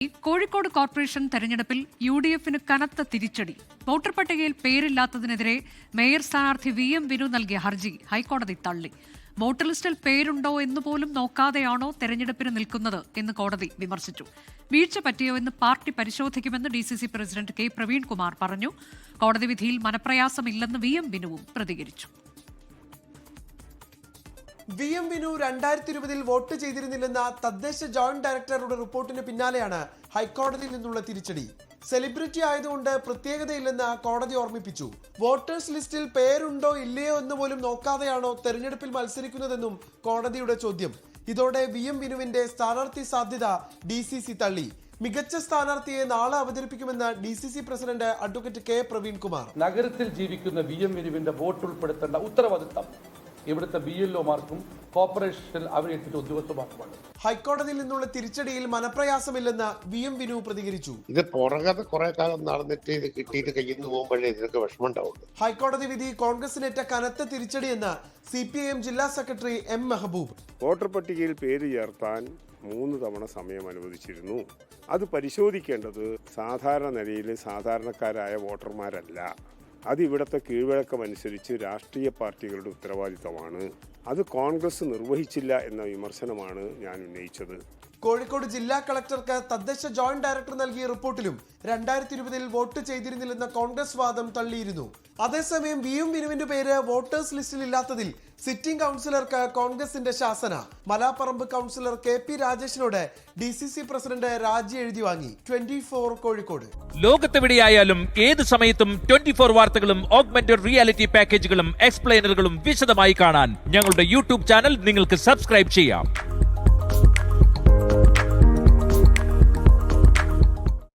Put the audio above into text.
Kozhikode corporation തെരഞ്ഞെടുപ്പിൽ യു.ഡി.എഫിന് കനത്ത തിരിച്ചടി. വോട്ടർ പട്ടികയിൽ പേരില്ലാത്തതിനെതിരെ മേയർ സ്ഥാനാർത്ഥി വി.എം. വിനു നൽകിയ ഹർജി ഹൈക്കോടതി തള്ളി. വോട്ടർ ലിസ്റ്റിൽ പേരുണ്ടോ എന്നുപോലും നോക്കാതെയാണോ തെരഞ്ഞെടുപ്പിന് നിൽക്കുന്നത് എന്ന് കോടതി വിമർശിച്ചു. വീഴ്ച പറ്റിയോ എന്ന് പാർട്ടി പരിശോധിക്കുമെന്ന് ഡി.സി.സി പ്രസിഡന്റ് കെ പ്രവീൺകുമാർ പറഞ്ഞു. കോടതി വിധിയിൽ മനപ്രയാസമില്ലെന്ന് വി.എം. വിനുവും പ്രതികരിച്ചു. വി.എം. വിനു 2020 വോട്ട് ചെയ്തിരുന്നില്ലെന്ന തദ്ദേശ ജോയിന്റ് ഡയറക്ടറുടെ റിപ്പോർട്ടിന് പിന്നാലെയാണ് ഹൈക്കോടതിയിൽ നിന്നുള്ള തിരിച്ചടി. സെലിബ്രിറ്റി ആയതുകൊണ്ട് പ്രത്യേകതയില്ലെന്ന് കോടതി ഓർമ്മിപ്പിച്ചു. വോട്ടേഴ്സ് ലിസ്റ്റിൽ പേരുണ്ടോ ഇല്ലയോ എന്ന് പോലും നോക്കാതെയാണോ തെരഞ്ഞെടുപ്പിൽ മത്സരിക്കുന്നതെന്നും കോടതിയുടെ ചോദ്യം. ഇതോടെ വി.എം. വിനുവിന്റെ സ്ഥാനാർത്ഥി സാധ്യത ഡി.സി.സി തള്ളി. മികച്ച സ്ഥാനാർത്ഥിയെ നാളെ അവതരിപ്പിക്കുമെന്ന് DCC president advocate K Praveenkumar. നഗരത്തിൽ ജീവിക്കുന്ന വി.എം. വിനുവിന്റെ വോട്ട് ഉൾപ്പെടുത്തേണ്ട ഉത്തരവാദിത്തം ഇവിടുത്തെ BLOമാർക്കും കോർപ്പറേഷനിൽ അവരേൽപ്പിച്ച ഉദ്യോഗസ്ഥർക്കുമാണ്. ഹൈക്കോടതിയിൽ നിന്നുള്ള തിരിച്ചടിയിൽ മനപ്രയാസമില്ലെന്ന് വി.എം. വിനു പ്രതികരിച്ചു. ഇത് പുറകെ കുറെ കാലം നടന്നിട്ട് ഇത് കിട്ടിയിട്ട് കഴിയുന്നു പോകുമ്പോഴേ ഇതിനൊക്കെ വിഷമം ഉണ്ടാവുള്ളൂ. ഹൈക്കോടതി വിധി കോൺഗ്രസിനേറ്റ കനത്ത തിരിച്ചടിയെന്ന് CPIM ജില്ലാ സെക്രട്ടറി M. മെഹബൂബ്. വോട്ടർ പട്ടികയിൽ പേര് ചേർത്താൻ 3 തവണ സമയം അനുവദിച്ചിരുന്നു. അത് പരിശോധിക്കേണ്ടത് സാധാരണ നിലയിൽ സാധാരണക്കാരായ വോട്ടർമാരല്ല. അത് ഇവിടുത്തെ കീഴ്വഴക്കമനുസരിച്ച് രാഷ്ട്രീയ പാർട്ടികളുടെ ഉത്തരവാദിത്തമാണ്. അത് കോൺഗ്രസ് നിർവഹിച്ചില്ല എന്ന വിമർശനമാണ് ഞാൻ ഉന്നയിച്ചത്. കോഴിക്കോട് ജില്ലാ കളക്ടർക്ക് തദ്ദേശ ജോയിന്റ് ഡയറക്ടർ നൽകിയ റിപ്പോർട്ടിലും 2020 വോട്ട് ചെയ്തിരുന്നില്ലെന്ന കോൺഗ്രസ് വാദം തള്ളിയിരുന്നു. അതേസമയം വി.എം. വിനുവിന്റെ പേര് വോട്ടേഴ്സ് ലിസ്റ്റിൽ ഇല്ലാത്തതിൽ സിറ്റിംഗ് കൗൺസിലർക്ക് കോൺഗ്രസിന്റെ ശാസന. മലാപ്പറമ്പ് കൗൺസിലർ KP രാജേഷിനോട് DCC പ്രസിഡന്റ് രാജി എഴുതി വാങ്ങി. 24 കോഴിക്കോട്. ലോകത്തെവിടെയായാലും ഏത് സമയത്തും 24 വാർത്തകളും ഓഗ്മെന്റഡ് റിയാലിറ്റി പാക്കേജുകളും എക്സ്പ്ലെയിനറുകളും വിശദമായി കാണാൻ ഞങ്ങളുടെ YouTube ചാനൽ നിങ്ങൾക്ക് സബ്സ്ക്രൈബ് ചെയ്യാം.